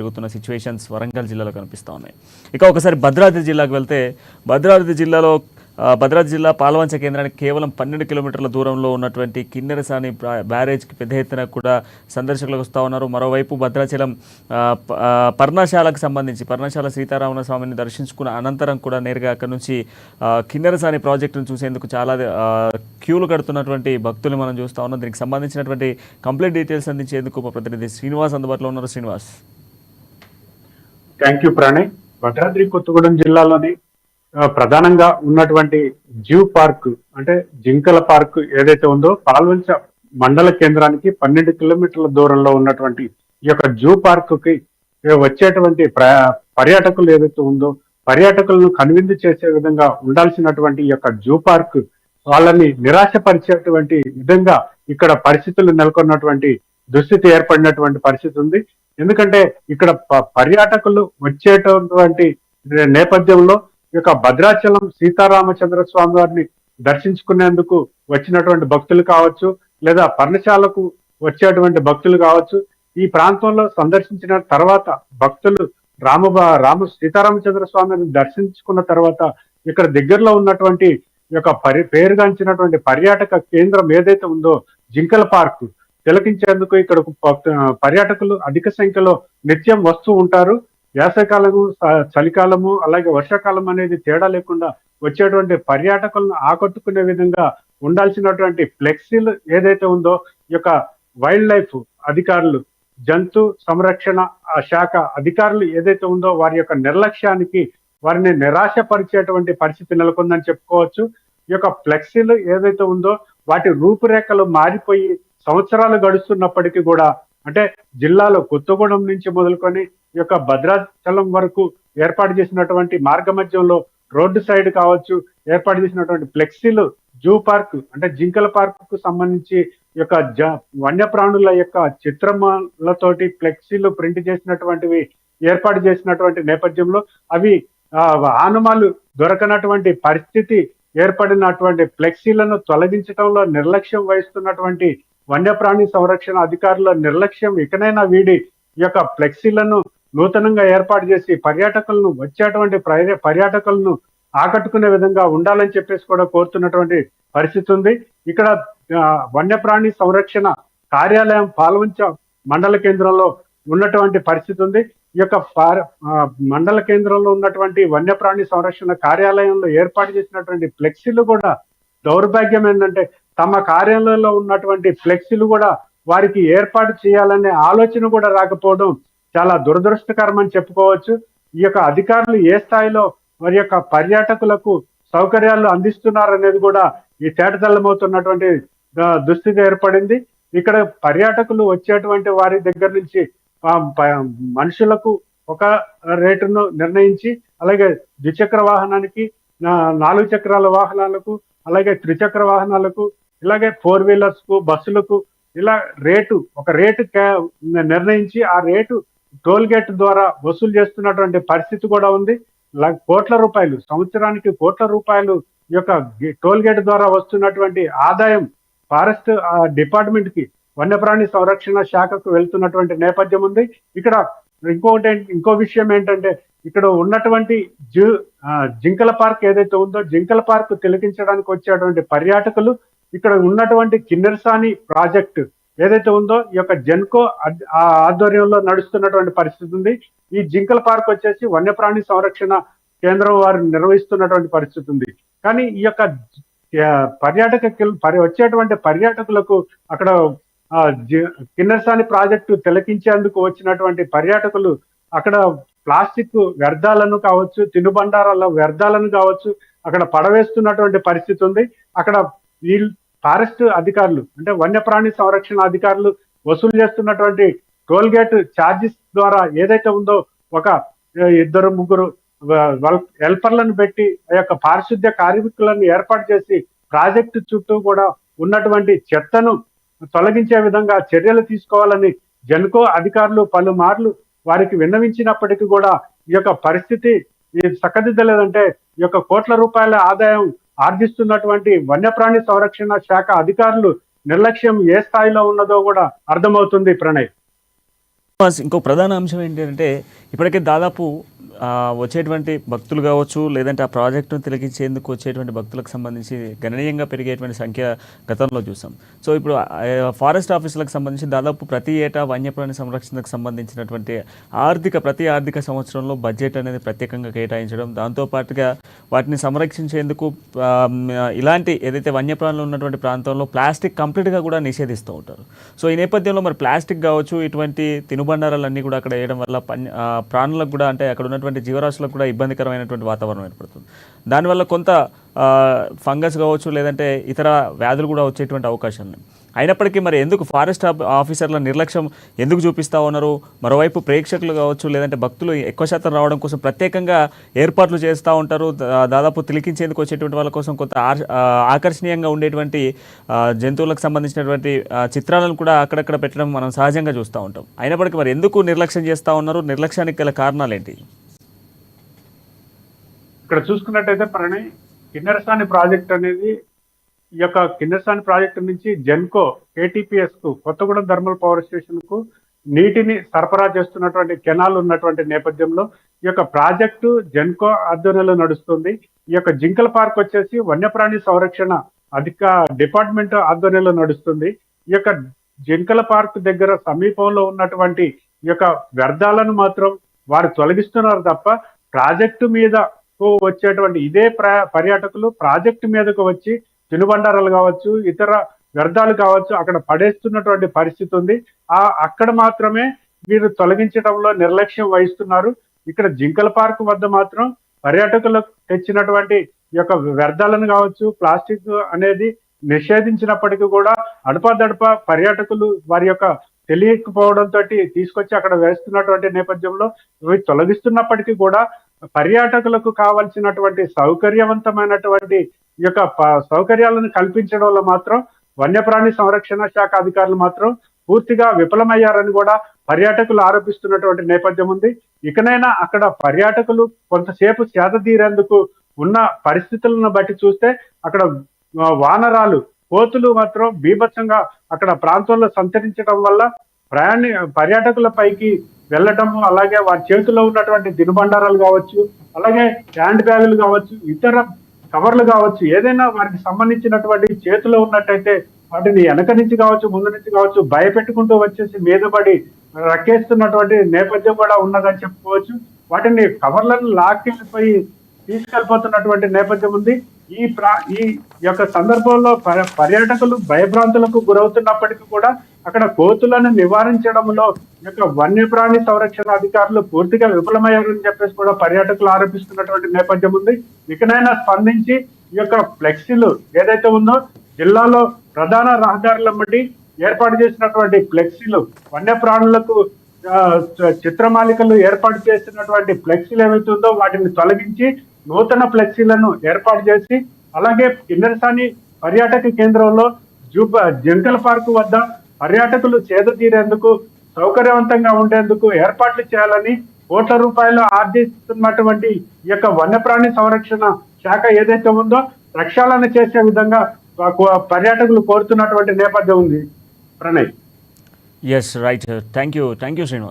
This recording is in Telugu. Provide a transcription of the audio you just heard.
జరుగుతున్న సిచ్యువేషన్స్ వరంగల్ జిల్లాలో కనిపిస్తూ ఉన్నాయి. ఇక ఒకసారి భద్రాద్రి జిల్లాకు వెళ్తే భద్రాద్రి జిల్లాలో భద్రాద్రి జిల్లా పాలవంచ కేంద్రానికి కేవలం 12 కిలోమీటర్ల దూరంలో ఉన్నటువంటి కిన్నెరసాని బ్యారేజ్కి పెద్ద ఎత్తున కూడా సందర్శకులు వస్తూ ఉన్నారు. మరోవైపు భద్రాచలం పర్ణశాలకు సంబంధించి పర్ణశాల సీతారామన స్వామిని దర్శించుకున్న అనంతరం కూడా నేరుగా అక్కడి నుంచి కిన్నెరసాని ప్రాజెక్టును చూసేందుకు చాలా క్యూలు కడుతున్నటువంటి భక్తులు మనం చూస్తూ ఉన్నాం. దీనికి సంబంధించినటువంటి కంప్లీట్ డీటెయిల్స్ అందించేందుకు మా ప్రతినిధి శ్రీనివాస్ అందుబాటులో ఉన్నారు. Srinivas, thank you Pranay. భద్రాద్రి కొత్తగూడెం జిల్లాలోని ప్రధానంగా ఉన్నటువంటి జూ పార్క్ అంటే జింకల పార్క్ ఏదైతే ఉందో పాల్వంచ మండల కేంద్రానికి 12 కిలోమీటర్ల దూరంలో ఉన్నటువంటి ఈ యొక్క జూ పార్క్ కి వచ్చేటువంటి పర్యాటకులు ఏదైతే ఉందో పర్యాటకులను కనువిందు చేసే విధంగా ఉండాల్సినటువంటి ఈ యొక్క జూ పార్క్ వాళ్ళని నిరాశపరిచేటువంటి విధంగా ఇక్కడ పరిస్థితులు నెలకొన్నటువంటి దుస్థితి ఏర్పడినటువంటి పరిస్థితి ఉంది. ఎందుకంటే ఇక్కడ పర్యాటకులు వచ్చేటటువంటి నేపథ్యంలో ఈ యొక్క భద్రాచలం సీతారామచంద్ర స్వామి వారిని దర్శించుకునేందుకు వచ్చినటువంటి భక్తులు కావచ్చు, లేదా పర్ణశాలకు వచ్చేటువంటి భక్తులు కావచ్చు, ఈ ప్రాంతంలో సందర్శించిన తర్వాత భక్తులు సీతారామచంద్ర స్వామిని దర్శించుకున్న తర్వాత ఇక్కడ దగ్గరలో ఉన్నటువంటి ఈ యొక్క పేరుగాంచినటువంటి పర్యాటక కేంద్రం ఏదైతే ఉందో జింకల పార్క్ తిలకించేందుకు ఇక్కడ పర్యాటకులు అధిక సంఖ్యలో నిత్యం వస్తూ ఉంటారు. వేసవికాలము, చలికాలము, అలాగే వర్షాకాలం అనేది తేడా లేకుండా వచ్చేటువంటి పర్యాటకులను ఆకట్టుకునే విధంగా ఉండాల్సినటువంటి ఫ్లెక్సీలు ఏదైతే ఉందో ఈ యొక్క వైల్డ్ లైఫ్ అధికారులు, జంతు సంరక్షణ శాఖ అధికారులు ఏదైతే ఉందో వారి యొక్క నిర్లక్ష్యానికి వారిని నిరాశపరిచేటువంటి పరిస్థితి నెలకొందని చెప్పుకోవచ్చు. ఈ యొక్క ఫ్లెక్సీలు ఏదైతే ఉందో వాటి రూపురేఖలు మారిపోయి సంవత్సరాలు గడుస్తున్నప్పటికీ కూడా, అంటే జిల్లాలో కొత్తగూడెం నుంచి మొదలుకొని ఈ యొక్క భద్రాచలం వరకు ఏర్పాటు చేసినటువంటి మార్గ మధ్యంలో రోడ్డు సైడ్ కావచ్చు ఏర్పాటు చేసినటువంటి ఫ్లెక్సీలు జూ పార్క్ అంటే జింకల పార్క్ కు సంబంధించి ఈ యొక్క వన్యప్రాణుల యొక్క చిత్రములతోటి ఫ్లెక్సీలు ప్రింట్ చేసినటువంటివి ఏర్పాటు చేసినటువంటి నేపథ్యంలో అవి ఆనమాలు దొరకనటువంటి పరిస్థితి ఏర్పడినటువంటి ఫ్లెక్సీలను తొలగించడంలో నిర్లక్ష్యం వహిస్తున్నటువంటి వన్యప్రాణి సంరక్షణ అధికారుల నిర్లక్ష్యం ఇకనైనా వీడి ఈ యొక్క ఫ్లెక్సీలను నూతనంగా ఏర్పాటు చేసి వచ్చేటువంటి పర్యాటకులను ఆకట్టుకునే విధంగా ఉండాలని చెప్పేసి కూడా కోరుతున్నటువంటి పరిస్థితి ఉంది. ఇక్కడ వన్యప్రాణి సంరక్షణ కార్యాలయం పాల్వంచ మండల కేంద్రంలో ఉన్నటువంటి పరిస్థితి ఉంది. ఈ యొక్క మండల కేంద్రంలో ఉన్నటువంటి వన్యప్రాణి సంరక్షణ కార్యాలయంలో ఏర్పాటు చేసినటువంటి ఫ్లెక్సీలు కూడా దౌర్భాగ్యం ఏంటంటే తమ కార్యాలయంలో ఉన్నటువంటి ఫ్లెక్సీలు కూడా వారికి ఏర్పాటు చేయాలనే ఆలోచన కూడా రాకపోవడం చాలా దురదృష్టకరం అని చెప్పుకోవచ్చు. ఈ యొక్క అధికారులు ఏ స్థాయిలో వారి యొక్క పర్యాటకులకు సౌకర్యాలు అందిస్తున్నారనేది కూడా ఈ తేటతెల్లమవుతున్నటువంటి దుస్థితి ఏర్పడింది. ఇక్కడ పర్యాటకులు వచ్చేటువంటి వారి దగ్గర నుంచి మనుషులకు ఒక రేటును నిర్ణయించి, అలాగే ద్విచక్ర వాహనానికి 4 చక్రాల వాహనాలకు, అలాగే త్రిచక్ర వాహనాలకు, ఇలాగే 4 వీలర్స్ కు, బస్సులకు ఇలా ఒక రేటు నిర్ణయించి ఆ రేటు టోల్ గేట్ ద్వారా వసూలు చేస్తున్నటువంటి పరిస్థితి కూడా ఉంది. కోట్ల రూపాయలు, సంవత్సరానికి కోట్ల రూపాయలు ఈ యొక్క టోల్ గేట్ ద్వారా వస్తున్నటువంటి ఆదాయం ఫారెస్ట్ డిపార్ట్మెంట్ కి, వన్యప్రాణి సంరక్షణ శాఖకు వెళ్తున్నటువంటి నేపథ్యం ఉంది. ఇక్కడ ఇంకో విషయం ఏంటంటే ఇక్కడ ఉన్నటువంటి జింకల పార్క్ ఏదైతే ఉందో జింకల పార్క్ తిలకించడానికి వచ్చేటువంటి పర్యాటకులు ఇక్కడ ఉన్నటువంటి కిన్నెరసాని ప్రాజెక్టు ఏదైతే ఉందో ఈ యొక్క జెన్కో ఆధ్వర్యంలో నడుస్తున్నటువంటి పరిస్థితి ఉంది. ఈ జింకల పార్క్ వచ్చేసి వన్యప్రాణి సంరక్షణ కేంద్రం వారు నిర్వహిస్తున్నటువంటి పరిస్థితి ఉంది. కానీ ఈ యొక్క వచ్చేటువంటి పర్యాటకులకు అక్కడ కిన్నెరసాని ప్రాజెక్టు తిలకించేందుకు వచ్చినటువంటి పర్యాటకులు అక్కడ ప్లాస్టిక్ వ్యర్థాలను కావచ్చు, తినుబండారాల వ్యర్థాలను కావచ్చు అక్కడ పడవేస్తున్నటువంటి పరిస్థితి ఉంది. అక్కడ ఫారెస్ట్ అధికారులు అంటే వన్యప్రాణి సంరక్షణ అధికారులు వసూలు చేస్తున్నటువంటి టోల్ గేట్ ఛార్జెస్ ద్వారా ఏదైతే ఉందో ఒక 2-3 హెల్పర్లను పెట్టి ఆ యొక్క పారిశుద్ధ్య కార్మికులను ఏర్పాటు చేసి ప్రాజెక్టు చుట్టూ కూడా ఉన్నటువంటి చెత్తను తొలగించే విధంగా చర్యలు తీసుకోవాలని జెన్కో అధికారులు పలుమార్లు వారికి విన్నవించినప్పటికీ కూడా ఈ యొక్క పరిస్థితి చక్కదిద్దలేదంటే ఈ యొక్క కోట్ల రూపాయల ఆదాయం ఆర్జిస్తున్నటువంటి వన్యప్రాణి సంరక్షణ శాఖ అధికారులు నిర్లక్ష్యం ఏ స్థాయిలో ఉన్నదో కూడా అర్థమవుతుంది. ప్రణయ్. ఇంకో ప్రధాన అంశం ఏంటంటే ఇప్పటికే దాదాపు వచ్చేటువంటి భక్తులు కావచ్చు, లేదంటే ఆ ప్రాజెక్టును తిలకించేందుకు వచ్చేటువంటి భక్తులకు సంబంధించి గణనీయంగా పెరిగేటువంటి సంఖ్య గతంలో చూసాం. సో ఇప్పుడు ఫారెస్ట్ ఆఫీసులకు సంబంధించి దాదాపు ప్రతి ఏటా వన్యప్రాణి సంరక్షణకు సంబంధించినటువంటి ప్రతి ఆర్థిక సంవత్సరంలో బడ్జెట్ అనేది ప్రత్యేకంగా కేటాయించడం, దాంతోపాటుగా వాటిని సంరక్షించేందుకు ఇలాంటి ఏదైతే వన్యప్రాణులు ఉన్నటువంటి ప్రాంతంలో ప్లాస్టిక్ కంప్లీట్గా కూడా నిషేధిస్తూ ఉంటారు. సో ఈ నేపథ్యంలో మరి ప్లాస్టిక్ కావచ్చు, ఇటువంటి తినుబండారాలన్నీ కూడా అక్కడ వేయడం వల్ల ప్రాణులకు కూడా, అంటే అక్కడ ఉన్నటువంటి జీవరాశులకు కూడా ఇబ్బందికరమైనటువంటి వాతావరణం ఏర్పడుతుంది. దానివల్ల కొంత ఫంగస్ కావచ్చు, లేదంటే ఇతర వ్యాధులు కూడా వచ్చేటువంటి అవకాశాలు ఉన్నాయి. అయినప్పటికీ మరి ఎందుకు ఫారెస్ట్ ఆఫీసర్ల నిర్లక్ష్యం ఎందుకు చూపిస్తూ ఉన్నారు? మరోవైపు ప్రేక్షకులు కావచ్చు, లేదంటే భక్తులు ఎక్కువ శాతం రావడం కోసం ప్రత్యేకంగా ఏర్పాట్లు చేస్తూ ఉంటారు. దాదాపు తిలకించేందుకు వచ్చేటువంటి వాళ్ళ కోసం కొంత ఆకర్షణీయంగా ఉండేటువంటి జంతువులకు సంబంధించినటువంటి చిత్రాలను కూడా అక్కడక్కడ పెట్టడం మనం సహజంగా చూస్తూ ఉంటాం. అయినప్పటికీ మరి ఎందుకు నిర్లక్ష్యం చేస్తూ ఉన్నారు? నిర్లక్ష్యానికి గల కారణాలు ఏంటి? ఇక్కడ చూసుకున్నట్టయితే ప్రణయ్, కిన్నెరసాని ప్రాజెక్ట్ అనేది ఈ యొక్క కిన్నెరసాని ప్రాజెక్టు నుంచి జెన్కో KTPS కు, కొత్తగూడెం థర్మల్ పవర్ స్టేషన్ కు నీటిని సరఫరా చేస్తున్నటువంటి కెనాల్ ఉన్నటువంటి నేపథ్యంలో ఈ యొక్క ప్రాజెక్టు జెన్కో ఆధ్వర్యంలో నడుస్తుంది. ఈ యొక్క జింకల పార్క్ వచ్చేసి వన్యప్రాణి సంరక్షణ డిపార్ట్మెంట్ ఆధ్వర్యంలో నడుస్తుంది. ఈ యొక్క జింకల పార్క్ దగ్గర సమీపంలో ఉన్నటువంటి ఈ యొక్క వ్యర్థాలను మాత్రం వారు తొలగిస్తున్నారు తప్ప, ప్రాజెక్టు మీద వచ్చేటువంటి ఇదే పర్యాటకులు ప్రాజెక్టు మీదకు వచ్చి తినుబండారాలు కావచ్చు, ఇతర వ్యర్థాలు కావచ్చు అక్కడ పడేస్తున్నటువంటి పరిస్థితి ఉంది. అక్కడ మాత్రమే వీరు తొలగించడంలో నిర్లక్ష్యం వహిస్తున్నారు. ఇక్కడ జింకల పార్క్ వద్ద మాత్రం పర్యాటకులకు తెచ్చినటువంటి ఈ యొక్క వ్యర్థాలను కావచ్చు, ప్లాస్టిక్ అనేది నిషేధించినప్పటికీ కూడా అడపాదడప పర్యాటకులు వారి యొక్క తెలియకపోవడంతో తీసుకొచ్చి అక్కడ వేస్తున్నటువంటి నేపథ్యంలో ఇవి తొలగిస్తున్నప్పటికీ కూడా పర్యాటకులకు కావాల్సినటువంటి సౌకర్యవంతమైనటువంటి ఈ యొక్క సౌకర్యాలను కల్పించడంలో మాత్రం వన్యప్రాణి సంరక్షణ శాఖ అధికారులు మాత్రం పూర్తిగా విఫలమయ్యారని కూడా పర్యాటకులు ఆరోపిస్తున్నటువంటి నేపథ్యం ఉంది. ఇకనైనా అక్కడ పర్యాటకులు కొంతసేపు సేద తీరేందుకు ఉన్న పరిస్థితులను బట్టి చూస్తే అక్కడ వానరాలు, కోతులు మాత్రం బీభత్సంగా అక్కడ ప్రాంతంలో సంచరించడం వల్ల పర్యాటకుల పైకి వెళ్ళటము, అలాగే వారి చేతిలో ఉన్నటువంటి తినుబండారాలు కావచ్చు, అలాగే హ్యాండ్ బ్యాగులు కావచ్చు, ఇతర కవర్లు కావచ్చు, ఏదైనా వారికి సంబంధించినటువంటి చేతిలో ఉన్నట్టయితే వాటిని వెనక నుంచి కావచ్చు, ముందు నుంచి కావచ్చు భయపెట్టుకుంటూ వచ్చేసి మీద పడి రక్కేస్తున్నటువంటి నేపథ్యం కూడా ఉన్నదని చెప్పుకోవచ్చు. వాటిని కవర్లను లాక్కెళ్ళిపోయి తీసుకెళ్ళిపోతున్నటువంటి నేపథ్యం ఉంది. ఈ యొక్క సందర్భంలో పర్యాటకులు భయభ్రాంతులకు గురవుతున్నప్పటికీ కూడా అక్కడ కోతులను నివారించడంలో యొక్క వన్యప్రాణి సంరక్షణ అధికారులు పూర్తిగా విఫలమయ్యారని చెప్పేసి కూడా పర్యాటకులు ఆరోపిస్తున్నటువంటి నేపథ్యం ఉంది. ఇకనైనా స్పందించి ఈ యొక్క ఫ్లెక్సీలు ఏదైతే ఉందో జిల్లాలో ప్రధాన రహదారుల బట్టి ఏర్పాటు చేసినటువంటి ఫ్లెక్సీలు, వన్యప్రాణులకు చిత్రమాలికలు ఏర్పాటు చేసినటువంటి ఫ్లెక్సీలు ఏవైతే ఉందో వాటిని తొలగించి నూతన ఫ్లెక్సీలను ఏర్పాటు చేసి, అలాగే కిన్నెరసాని పర్యాటక కేంద్రంలో జింకల పార్కు వద్ద పర్యాటకులు చేద తీరేందుకు సౌకర్యవంతంగా ఉండేందుకు ఏర్పాట్లు చేయాలని కోట్ల రూపాయలు ఆర్జిస్తున్నటువంటి ఈ యొక్క వన్యప్రాణి సంరక్షణ శాఖ ఏదైతే ఉందో ప్రక్షాళన చేసే విధంగా పర్యాటకులు కోరుతున్నటువంటి నేపథ్యం ఉంది. Pranay. Yes, right. Thank you Srinivas.